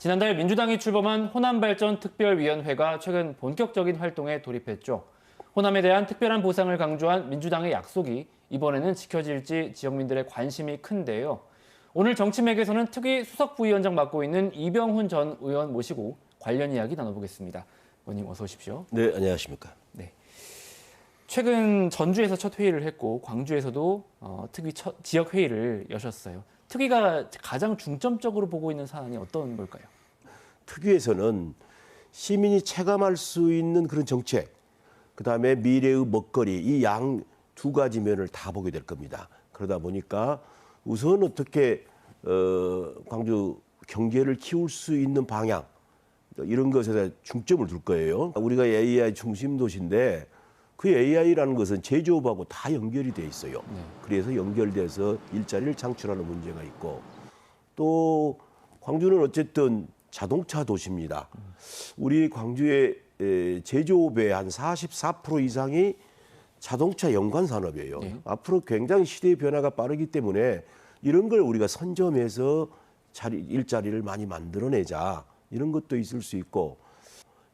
지난달 민주당이 출범한 호남발전특별위원회가 최근 본격적인 활동에 돌입했죠. 호남에 대한 특별한 보상을 강조한 민주당의 약속이 이번에는 지켜질지 지역민들의 관심이 큰데요. 오늘 정치맥에서는 특위 수석부위원장 맡고 있는 이병훈 전 의원 모시고 관련 이야기 나눠보겠습니다. 의원님 어서 오십시오. 네, 안녕하십니까. 네. 최근 전주에서 첫 회의를 했고 광주에서도 특위 첫 지역 회의를 여셨어요. 특위가 가장 중점적으로 보고 있는 사안이 어떤 걸까요? 특위에서는 시민이 체감할 수 있는 그런 정책, 그다음에 미래의 먹거리, 이 양 두 가지 면을 다 보게 될 겁니다. 그러다 보니까 우선 어떻게 광주 경제를 키울 수 있는 방향, 이런 것에 중점을 둘 거예요. 우리가 AI 중심 도시인데 그 AI라는 것은 제조업하고 다 연결이 돼 있어요. 그래서 연결돼서 일자리를 창출하는 문제가 있고, 또 광주는 어쨌든 자동차 도시입니다. 우리 광주의 제조업의 한 44% 이상이 자동차 연관 산업이에요. 앞으로 굉장히 시대의 변화가 빠르기 때문에 이런 걸 우리가 선점해서 일자리를 많이 만들어내자, 이런 것도 있을 수 있고,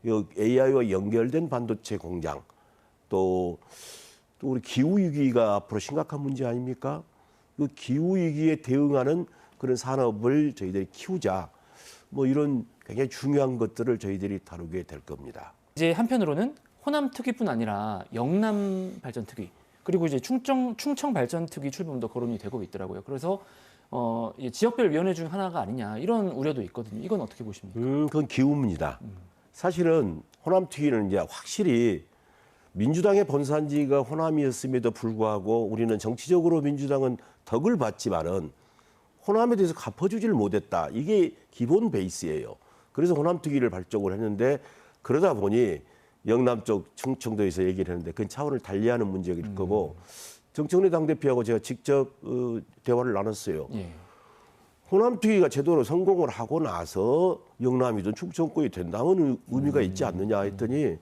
AI와 연결된 반도체 공장, 또 우리 기후위기가 앞으로 심각한 문제 아닙니까? 그 기후위기에 대응하는 그런 산업을 저희들이 키우자, 뭐 이런 굉장히 중요한 것들을 저희들이 다루게 될 겁니다. 이제 한편으로는 호남 특위뿐 아니라 영남 발전 특위, 그리고 이제 충청 발전 특위 출범도 거론이 되고 있더라고요. 그래서 지역별 위원회 중 하나가 아니냐, 이런 우려도 있거든요. 이건 어떻게 보십니까? 그건 기우입니다. 사실은 호남 특위는 이제 확실히 민주당의 본산지가 호남이었음에도 불구하고 우리는 정치적으로 민주당은 덕을 봤지만은 호남에 대해서 갚아주지를 못했다. 이게 기본 베이스예요. 그래서 호남 특위를 발족을 했는데, 그러다 보니 영남 쪽 충청도에서 얘기를 했는데 그건 차원을 달리하는 문제일 거고, 정청래 당대표하고 제가 직접 대화를 나눴어요. 호남 특위가 제대로 성공을 하고 나서 영남이든 충청권이 된다는 의미가 있지 않느냐 했더니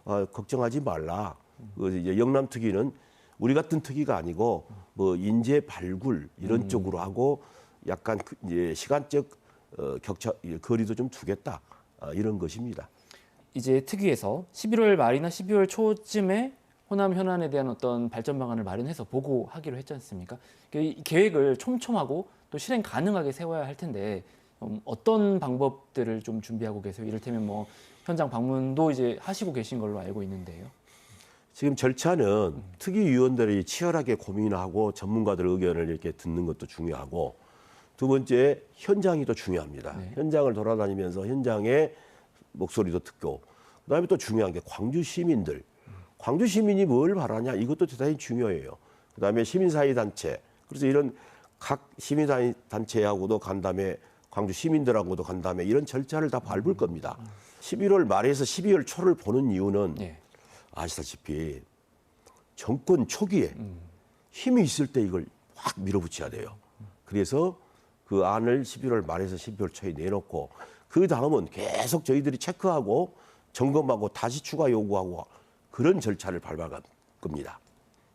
걱정하지 말라. 이제 영남 특위는 우리 같은 특위가 아니고 뭐 인재 발굴 이런 쪽으로 하고 약간 이제 시간적 격차 거리도 좀 두겠다, 이런 것입니다. 이제 특위에서 11월 말이나 12월 초쯤에 호남 현안에 대한 어떤 발전 방안을 마련해서 보고하기로 했지 않습니까? 이 계획을 촘촘하고 또 실행 가능하게 세워야 할 텐데 어떤 방법들을 좀 준비하고 계세요? 이를테면 뭐 현장 방문도 이제 하시고 계신 걸로 알고 있는데요. 지금 절차는 특위위원들이 치열하게 고민하고 전문가들 의견을 이렇게 듣는 것도 중요하고, 두 번째 현장이 더 중요합니다. 현장을 돌아다니면서 현장의 목소리도 듣고, 그다음에 또 중요한 게 광주 시민들. 광주 시민이 뭘 바라냐, 이것도 대단히 중요해요. 그다음에 시민사회 단체. 그래서 이런 각 시민사회 단체하고도 간 다음에 광주 시민들하고도 간 다음에 이런 절차를 다 밟을 겁니다. 11월 말에서 12월 초를 보는 이유는 아시다시피 정권 초기에 힘이 있을 때 이걸 확 밀어붙여야 돼요. 그래서 그 안을 11월 말에서 12월 초에 내놓고, 그 다음은 계속 저희들이 체크하고 점검하고 다시 추가 요구하고 그런 절차를 밟아갈 겁니다.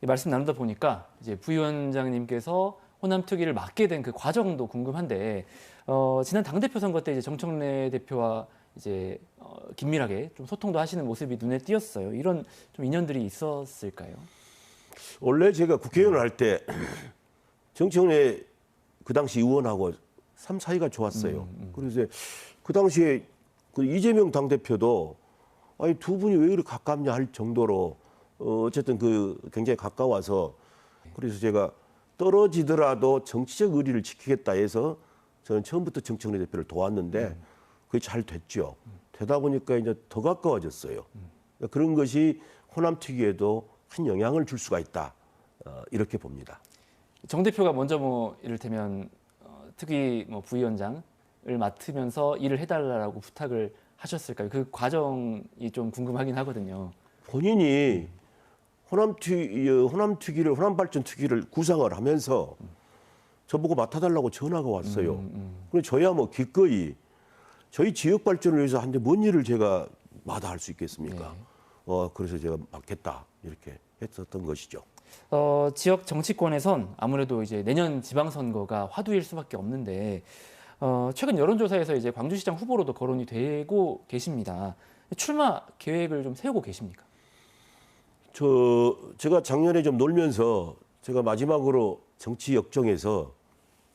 말씀 나누다 보니까 이제 부위원장님께서 호남 특위를 맡게 된 그 과정도 궁금한데, 지난 당대표 선거 때 이제 정청래 대표와 이제 긴밀하게 좀 소통도 하시는 모습이 눈에 띄었어요. 이런 좀 인연들이 있었을까요? 원래 제가 국회의원을 할 때 정청래 그 당시 의원하고 사이가 좋았어요. 그래서 그 당시에 그 이재명 당대표도 아니 두 분이 왜 이렇게 가깝냐 할 정도로 어쨌든 그 굉장히 가까워서, 그래서 제가 떨어지더라도 정치적 의리를 지키겠다 해서 저는 처음부터 정청래 대표를 도왔는데 그게 잘 됐죠. 되다 보니까 이제 더 가까워졌어요. 그런 것이 호남 특위에도 큰 영향을 줄 수가 있다, 이렇게 봅니다. 정 대표가 먼저 뭐 이를테면 특위 뭐 부위원장을 맡으면서 일을 해달라고 부탁을 하셨을까요? 그 과정이 좀 궁금하긴 하거든요. 본인이 호남 발전 특위를 구상을 하면서 저보고 맡아달라고 전화가 왔어요. 그래서 저야 뭐 기꺼이 저희 지역 발전을 위해서 한데 뭔 일을 제가 마다할 수 있겠습니까? 그래서 제가 맡겠다, 이렇게 했었던 것이죠. 지역 정치권에선 아무래도 이제 내년 지방선거가 화두일 수밖에 없는데 최근 여론조사에서 이제 광주시장 후보로도 거론이 되고 계십니다. 출마 계획을 좀 세우고 계십니까? 제가 작년에 좀 놀면서 제가 마지막으로 정치 역정에서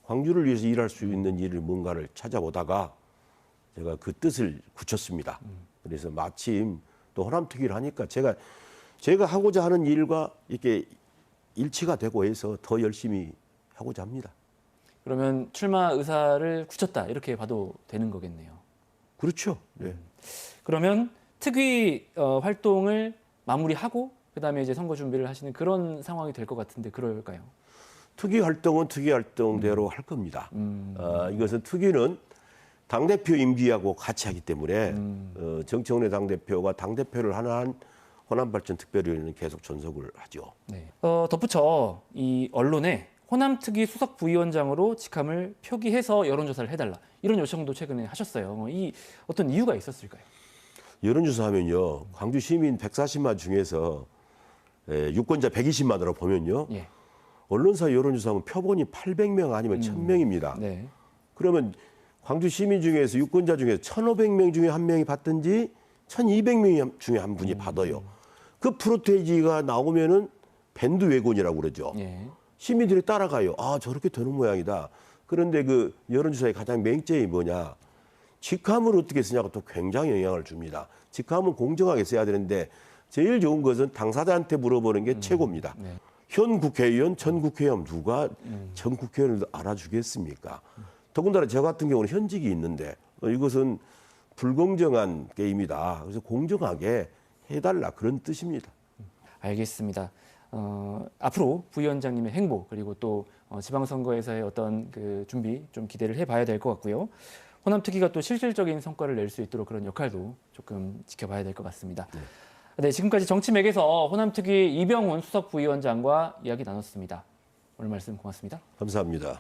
광주를 위해서 일할 수 있는 일을 뭔가를 찾아보다가 제가 그 뜻을 굳혔습니다. 그래서 마침 또 호남특위를 하니까 제가 하고자 하는 일과 이렇게 일치가 되고 해서 더 열심히 하고자 합니다. 그러면 출마 의사를 굳혔다 이렇게 봐도 되는 거겠네요. 그렇죠. 네. 그러면 특위 활동을 마무리하고 그다음에 이제 선거 준비를 하시는 그런 상황이 될 것 같은데 그럴까요? 특위 활동은 특위 활동대로 할 겁니다. 이것은 특위는 당대표 임기하고 같이 하기 때문에 정청래 당대표가 당대표를 하는 한 호남발전 특별위원회는 계속 존속을 하죠. 네. 덧붙여 이 언론에 호남특위 수석 부위원장으로 직함을 표기해서 여론조사를 해달라 이런 요청도 최근에 하셨어요. 이 어떤 이유가 있었을까요? 여론조사하면요, 광주 시민 140만 중에서 유권자 120만으로 보면요, 예. 언론사 여론조사하면 표본이 800명 아니면 1000명입니다. 네. 그러면 광주 시민 중에서 유권자 중에서 1,500명 중에 한 명이 받든지 1,200명 중에 한 분이 받아요. 그 프로테이지가 나오면은 밴드 웨곤이라고 그러죠. 예. 시민들이 따라가요. 아, 저렇게 되는 모양이다. 그런데 그 여론조사의 가장 맹점이 뭐냐? 직함을 어떻게 쓰냐가 또 굉장히 영향을 줍니다. 직함은 공정하게 써야 되는데 제일 좋은 것은 당사자한테 물어보는 게 최고입니다. 네. 현 국회의원, 전 국회의원 누가 전 국회의원을 알아주겠습니까? 더군다나 저 같은 경우는 현직이 있는데 이것은 불공정한 게임이다. 그래서 공정하게 해달라 그런 뜻입니다. 알겠습니다. 앞으로 부위원장님의 행보 그리고 또 지방선거에서의 어떤 그 준비 좀 기대를 해봐야 될 것 같고요. 호남특위가 또 실질적인 성과를 낼 수 있도록 그런 역할도 조금 지켜봐야 될 것 같습니다. 네, 지금까지 정치맥에서 호남특위 이병훈 수석 부위원장과 이야기 나눴습니다. 오늘 말씀 고맙습니다. 감사합니다.